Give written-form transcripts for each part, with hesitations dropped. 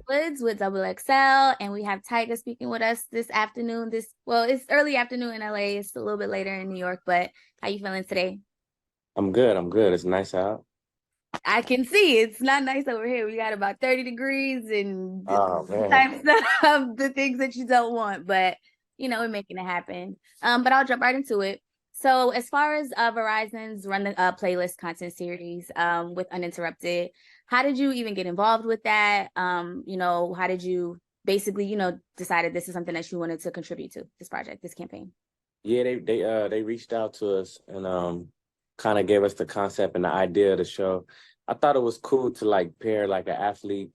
Woods with Double XL, and we have Tyga speaking with us this afternoon. Well, it's early afternoon in LA. It's a little bit later in New York, but how you feeling today? I'm good. I'm good. It's nice out. I can see it's not nice over here. We got about 30 degrees and Oh man. types of the things that you don't want, but we're making it happen. But I'll jump right into it. So as far as Verizon's Run the Playlist content series with Uninterrupted, how did you even get involved with that? How did you basically, decided this is something that you wanted to contribute to this project, this campaign? Yeah, they reached out to us and kind of gave us the concept and the idea of the show. I thought it was cool to like pair like an athlete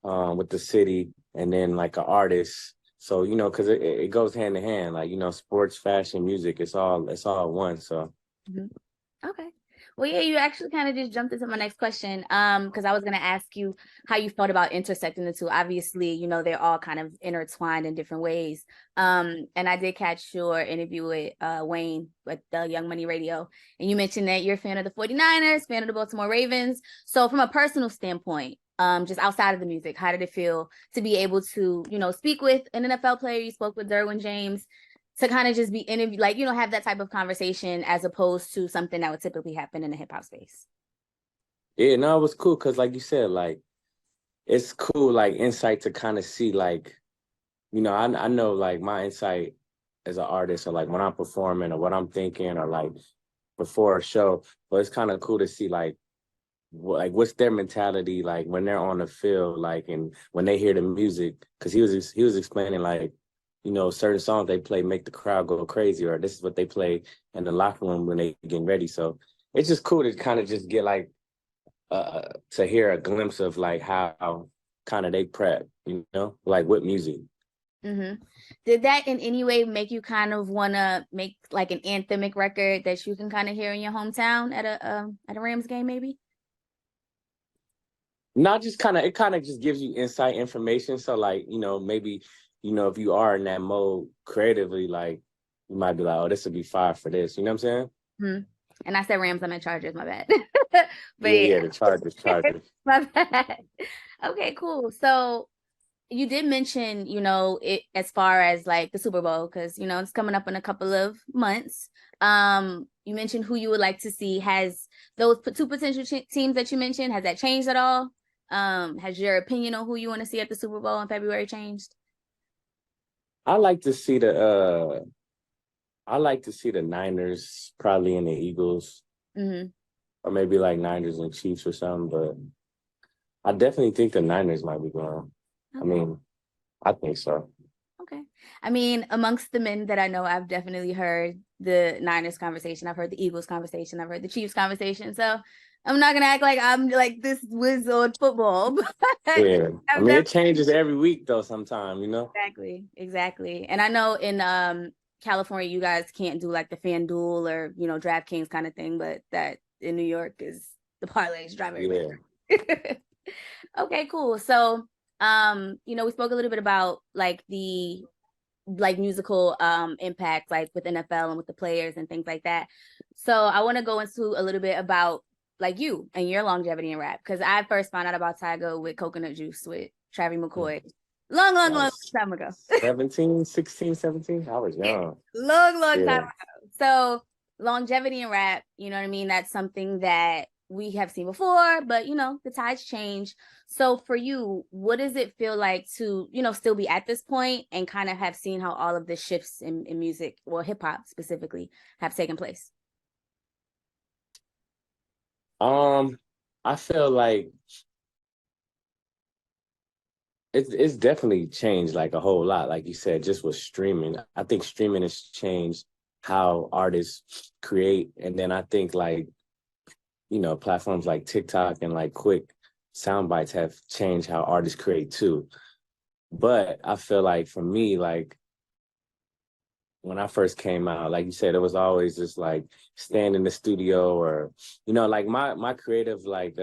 with the city and then like an artist. So, because it goes hand in hand, like, sports, fashion, music, it's all one. So Mhm. Okay. Well, yeah, you actually kind of just jumped into my next question. Because I was gonna ask you how you felt about intersecting the two. Obviously, they're all kind of intertwined in different ways. And I did catch your interview with Wayne with the Young Money Radio, and you mentioned that you're a fan of the 49ers, fan of the Baltimore Ravens. So from a personal standpoint, just outside of the music, how did it feel to be able to, speak with an NFL player? You spoke with Derwin James to kind of just be interviewed, like, have that type of conversation as opposed to something that would typically happen in the hip hop space. yeah, no, it was cool because like you said, like it's cool like insight to kind of see like, I know like my insight as an artist or like when I'm performing or what I'm thinking or like before a show, but it's kind of cool to see like what's their mentality like when they're on the field, like, and when they hear the music, because he was explaining like, certain songs they play make the crowd go crazy, or this is what they play in the locker room when they getting ready. So it's just cool to kind of just get like to hear a glimpse of like how kind of they prep, like with music. Hmm. Did that in any way make you kind of want to make like an anthemic record that you can kind of hear in your hometown at a Rams game, maybe? Not just kind of it kind of just gives you insight information. So like, maybe, if you are in that mode creatively, like you might be like, oh, this would be fire for this. You know what I'm saying? Hmm. And I said Rams, I meant Chargers, my bad. But Yeah, yeah, yeah, the Chargers. my bad. Okay, cool. So you did mention, it as far as like the Super Bowl, because it's coming up in a couple of months. You mentioned who you would like to see. Has those two potential teams that you mentioned, has that changed at all? Has your opinion on who you want to see at the Super Bowl in February changed? I like to see the Niners probably in the Eagles, Hmm. or maybe like Niners and Chiefs or something, but I definitely think the Niners might be going. I Okay. mean, I think so. Okay. I mean, amongst the men that I know, I've definitely heard the Niners conversation. I've heard the Eagles conversation. I've heard the Chiefs conversation. So I'm not gonna act like I'm like this whiz on football, but Yeah. I I've mean, it definitely changes every week though sometime. exactly. And I know in California you guys can't do like the FanDuel or DraftKings kind of thing, but that in New York is the parlays drive everybody Yeah. crazy. Okay, cool. So we spoke a little bit about like the like musical impact like with NFL and with the players and things like that. So I want to go into a little bit about like you and your longevity in rap, because I first found out about Tyga with Coconut Juice with Travis McCoy long, long, I long was time ago. 17, 16, 17. I was Yeah, young. long, long time Yeah. ago. So longevity in rap, you know what I mean? That's something that we have seen before, but the tides change. So for you, what does it feel like to, still be at this point and kind of have seen how all of the shifts in music, or hip hop specifically, have taken place? Um, I feel like it's definitely changed like a whole lot. Like you said, just with streaming. I think streaming has changed how artists create. And then I think like, platforms like TikTok and like quick sound bites have changed how artists create too. But I feel like for me, like when I first came out, like you said, it was always just like staying in the studio, or, like my creative like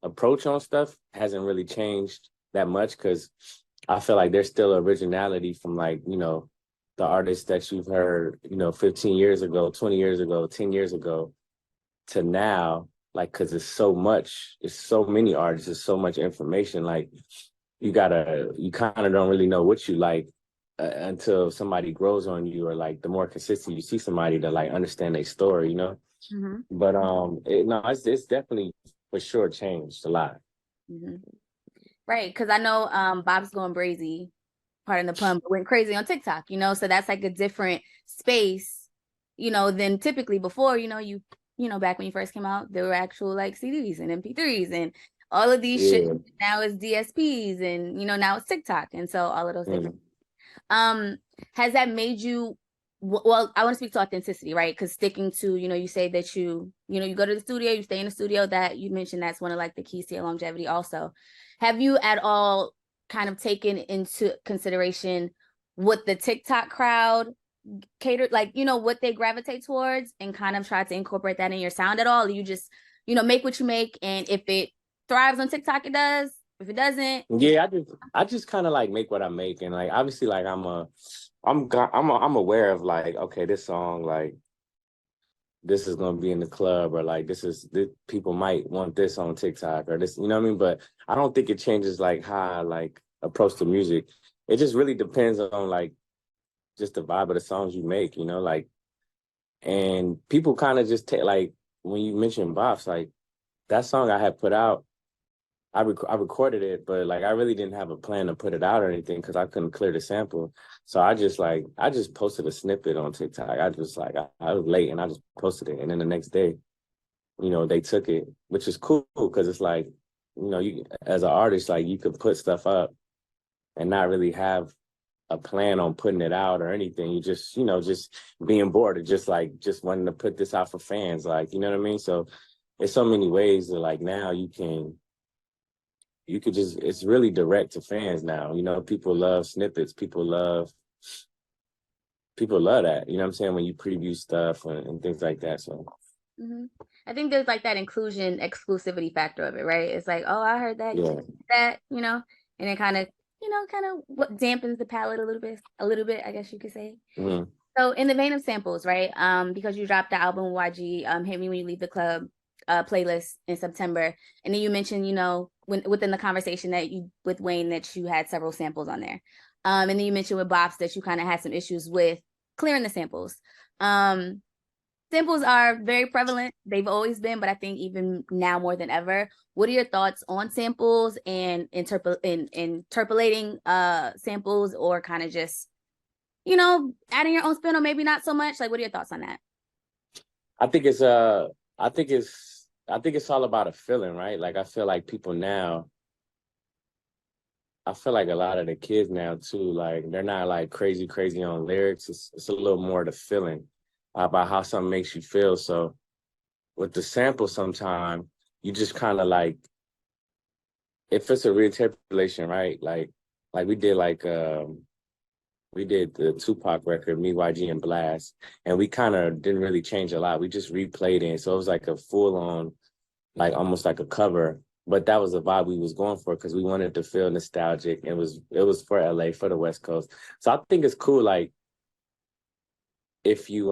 approach on stuff hasn't really changed that much, because I feel like there's still originality from like, the artists that you've heard, 15 years ago, 20 years ago, 10 years ago to now, like, because it's so many artists, there's so much information. Like, you kind of don't really know what you like until somebody grows on you, or like the more consistent you see somebody to like understand their story, you know. Mm-hmm. But no, it's definitely for sure changed a lot. Mm-hmm. Right, because I know Bob's Going Brazy, pardon the pun, but went crazy on TikTok, you know, so that's like a different space, you know, than typically before, you know, back when you first came out, there were actual like CDs and MP3s and all of these shit. Yeah. Now it's DSPs and, you know, now it's TikTok. And so all of those different, um, has that made you, well, I want to speak to authenticity, right? Because sticking to, you know, you say that you know, you go to the studio, you stay in the studio, that you mentioned that's one of like the keys to your longevity also. Have you at all kind of taken into consideration what the TikTok crowd catered, like, you know, what they gravitate towards and kind of try to incorporate that in your sound at all? Or you just, you know, make what you make, and if it thrives on TikTok, it does. If it doesn't, Yeah, I just kind of like make what I make, and like obviously like I'm aware of like, okay, this song, like this is gonna be in the club, or like this people might want this on TikTok, or this, you know what I mean? But I don't think it changes like how I like approach the music. It just really depends on like just the vibe of the songs you make, you know, like, and people kind of just take like, when you mention bops, like that song I had put out, I recorded it, but like I really didn't have a plan to put it out or anything because I couldn't clear the sample. So I just posted a snippet on TikTok. I just like I was late and I just posted it, and then the next day, you know, they took it, which is cool because it's like, you know, you as an artist, like you could put stuff up and not really have a plan on putting it out or anything. You just, you know, just being bored or just wanting to put this out for fans, like, you know what I mean? So there's so many ways that like now you could just, it's really direct to fans now. You know, people love snippets. People love that. You know what I'm saying? When you preview stuff and things like that. So mm-hmm. I think there's like that inclusion exclusivity factor of it, right? It's like, oh, I heard that, yeah. that, you know, and it kind of, you know, kind of what dampens the palette a little bit, I guess you could say. Mm-hmm. So in the vein of samples, right? Because you dropped the album YG, Hit Me When You Leave the Club playlist in September. And then you mentioned, you know, within the conversation that you with Wayne that you had several samples on there. And then you mentioned with Bops that you kind of had some issues with clearing the samples. Um, Samples are very prevalent. They've always been, but I think even now more than ever. What are your thoughts on samples and interpolating samples, or kind of just, you know, adding your own spin, or maybe not so much? Like, what are your thoughts on that? I think it's I think it's all about a feeling, right? Like I feel like people now, I feel like a lot of the kids now too, like they're not like crazy on lyrics. It's a little more the feeling about how something makes you feel. So with the sample, sometime you just kind of like, if it's a reinterpolation, right? Like we did the Tupac record, Me, YG, and Blast, and we kind of didn't really change a lot. We just replayed it, so it was like a full on, like almost like a cover. But that was the vibe we was going for because we wanted to feel nostalgic. It was for LA, for the West Coast. So I think it's cool, like if you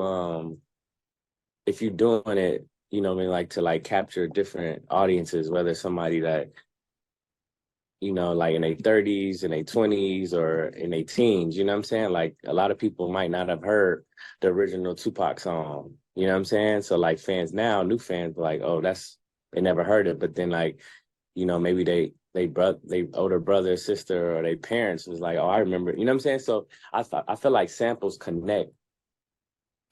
if you doing it, you know what I mean, like to like capture different audiences, whether it's somebody that, you know, like in their 30s, in their 20s, or in their teens, you know what I'm saying? Like a lot of people might not have heard the original Tupac song, you know what I'm saying? So like fans now, new fans, like, oh, they never heard it. But then like, you know, maybe they older brother, sister, or their parents was like, oh, I remember, you know what I'm saying? So I feel like samples connect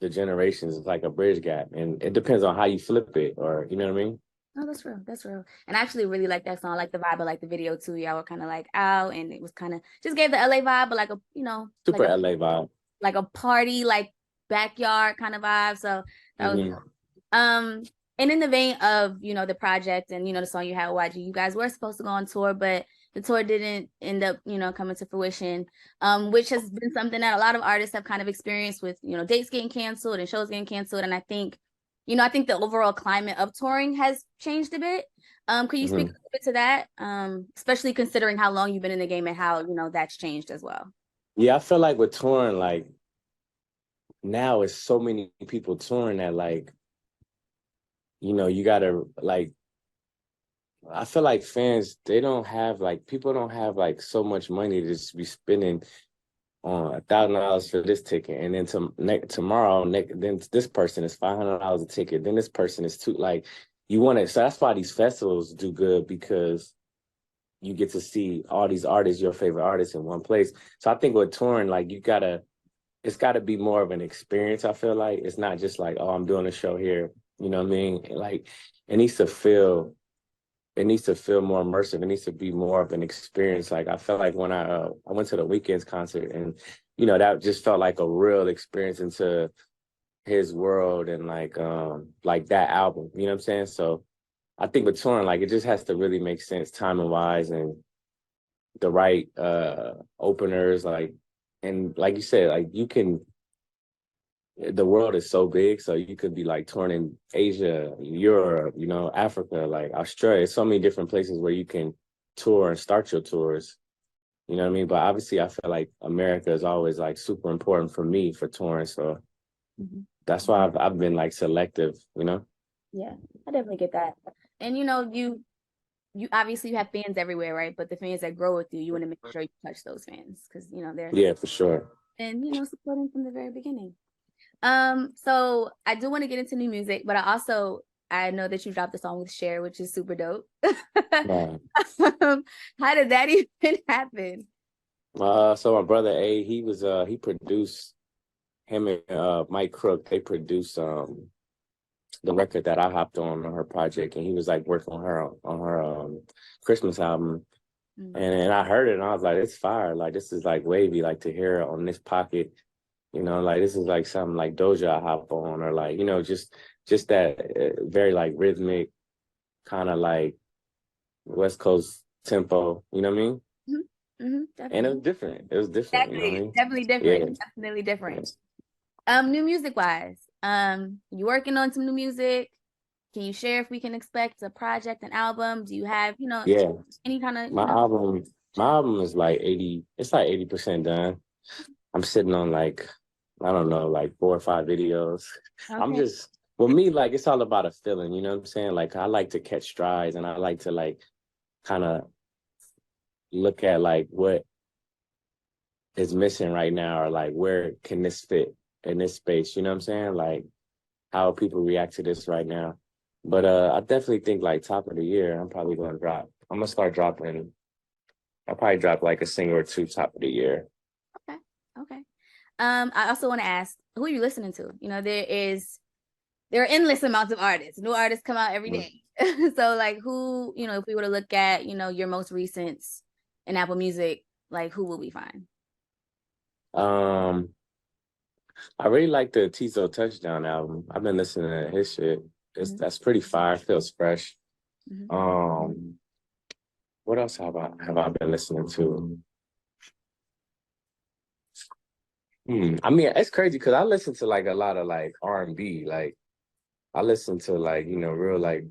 the generations. It's like a bridge gap, and it depends on how you flip it, or, you know what I mean? Oh, that's real. That's real. And I actually really like that song, like the vibe of like the video too. Y'all were kind of like out, and it was kind of just gave the LA vibe, but like a, you know, Super LA vibe. like a party, like backyard kind of vibe. So that was Mm-hmm. um and in the vein of, you know, the project and, you know, the song you had with YG, you guys were supposed to go on tour, but the tour didn't end up, you know, coming to fruition. Which has been something that a lot of artists have kind of experienced with, you know, dates getting canceled and shows getting canceled. And I think, you know, I think the overall climate of touring has changed a bit. Could you speak a Mm-hmm. little bit to that? Especially considering how long you've been in the game and how, you know, that's changed as well. Yeah, I feel like with touring, like now it's so many people touring that like, you know, you gotta like I feel like fans, they don't have like, people don't have like so much money to just be spending on $1,000 for this ticket, and then tomorrow, then this person is $500 a ticket, then this person is two. Like, you want to, so that's why these festivals do good, because you get to see all these artists, your favorite artists, in one place. So I think with touring, like, it's gotta be more of an experience. I feel like it's not just like, oh, I'm doing a show here. You know what I mean? Like, it needs to feel it needs to feel more immersive. It needs to be more of an experience. Like, I felt like when I went to the Weeknd's concert, and that just felt like a real experience into his world, and like that album. You know what I'm saying? So I think with touring, like, it just has to really make sense timing wise, and the right openers, like, and like you said, like, the world is so big, so you could be like touring in Asia, Europe, Africa, like Australia. So many different places where you can tour and start your tours. You know what I mean? But obviously, I feel like America is always like super important for me for touring. So Mhm. that's why I've been like selective. Yeah, I definitely get that. And you obviously you have fans everywhere, right? But the fans that grow with you, you want to make sure you touch those fans because they're Yeah, for sure. and supporting from the very beginning. So I do want to get into new music, but I know that you dropped a song with Cher, which is super dope. Right. How did that even happen? So my brother A, he produced, him and Mike Crook. They produced the record that I hopped on her project, and he was like working on her Christmas album. Mm. And I heard it, and I was like, it's fire. Like, this is like wavy, like, to hear it on this pocket, like, this is like something like Doja I hop on, or like, just that very like rhythmic kind of like West Coast tempo, you know what I mean? And it Definitely. was different. It was different, you know what I Exactly. mean? Definitely Yeah. different. Definitely different. New music wise, you working on some new music? Can you share if we can expect a project, an album? Do you have, Yeah. any kind of, My album, my album is like 80% done. I'm sitting on like, I don't know, like 4 or 5 videos. I'm Okay. just, well, me, like, it's all about a feeling, you know what I'm saying? Like, I like to catch strides, and I like to like kind of look at like what is missing right now, or like where can this fit in this space, you know what I'm saying? Like, how people react to this right now. But I definitely think like top of the year, I'm gonna start dropping. I'll probably drop like a single or two top of the year. Okay. Okay. I also want to ask, who are you listening to? There are endless amounts of artists. New artists come out every day. So like who, if we were to look at, your most recent in Apple Music, like who will we find? Um, I really like the Teezo Touchdown album. I've been listening to his shit. That's pretty fire. Feels fresh. Mhm. Um, what else have I been listening to? I mean, it's crazy because I listen to like a lot of like R&B. Like, I listen to like, real like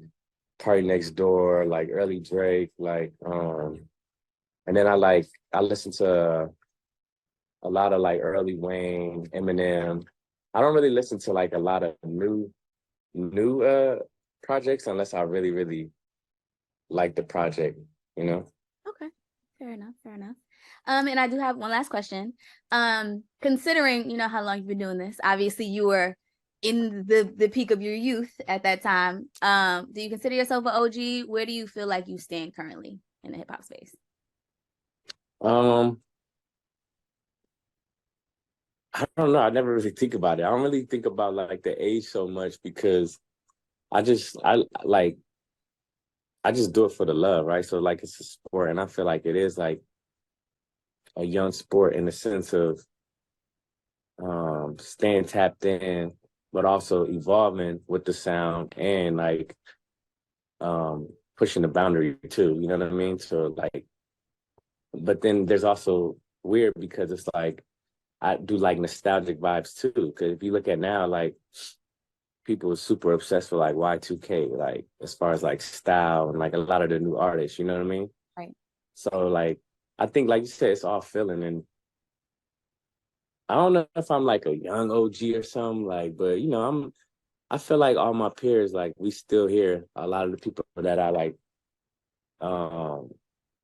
Party Next Door, like early Drake, like and then I listen to a lot of like early Wayne, Eminem. I don't really listen to like a lot of new projects unless I really, really like the project, you know? Okay. Fair enough. Fair enough. And I do have one last question. Considering, how long you've been doing this, obviously you were in the peak of your youth at that time. Do you consider yourself an OG? Where do you feel like you stand currently in the hip hop space? Um, I don't know. I never really think about it. I don't really think about like the age so much, because I just do it for the love, right? So like, it's a sport, and I feel like it is like a young sport in the sense of staying tapped in, but also evolving with the sound, and like pushing the boundary too. You know what I mean? So like, but then there's also weird, because it's like I do like nostalgic vibes too. Because if you look at now, like, people are super obsessed with like Y2K, like as far as like style and like a lot of the new artists. You know what I mean? Right. So like, I think like you said, it's all feeling, and I don't know if I'm like a young OG or something, like, but I feel like all my peers, like, we still hear a lot of the people that I like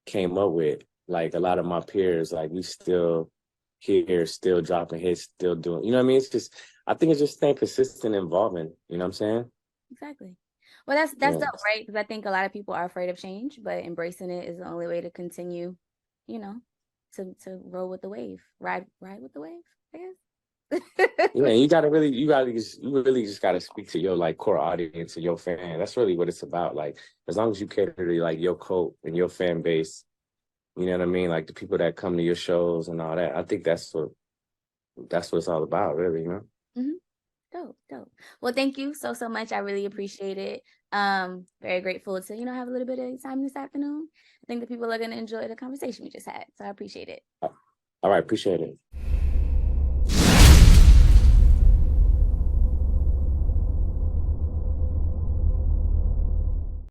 came up with. Like a lot of my peers, like we still here, still dropping hits, still doing, you know what I mean? It's just, I think it's just staying consistent and evolving, you know what I'm saying? Exactly. Well, that's Yeah. dope, right? Because I think a lot of people are afraid of change, but embracing it is the only way to continue, you know, to roll with the wave, ride with the wave, I guess. Yeah, and you really just gotta speak to your like core audience and your fan. That's really what it's about. Like, as long as you cater to like your cult and your fan base, you know what I mean? Like the people that come to your shows and all that. I think that's what it's all about, really, you know? Mhm. Dope, dope. Well, thank you so much. I really appreciate it. Very grateful to, have a little bit of time this afternoon. I think the people are gonna enjoy the conversation we just had. So I appreciate it. All right, appreciate it.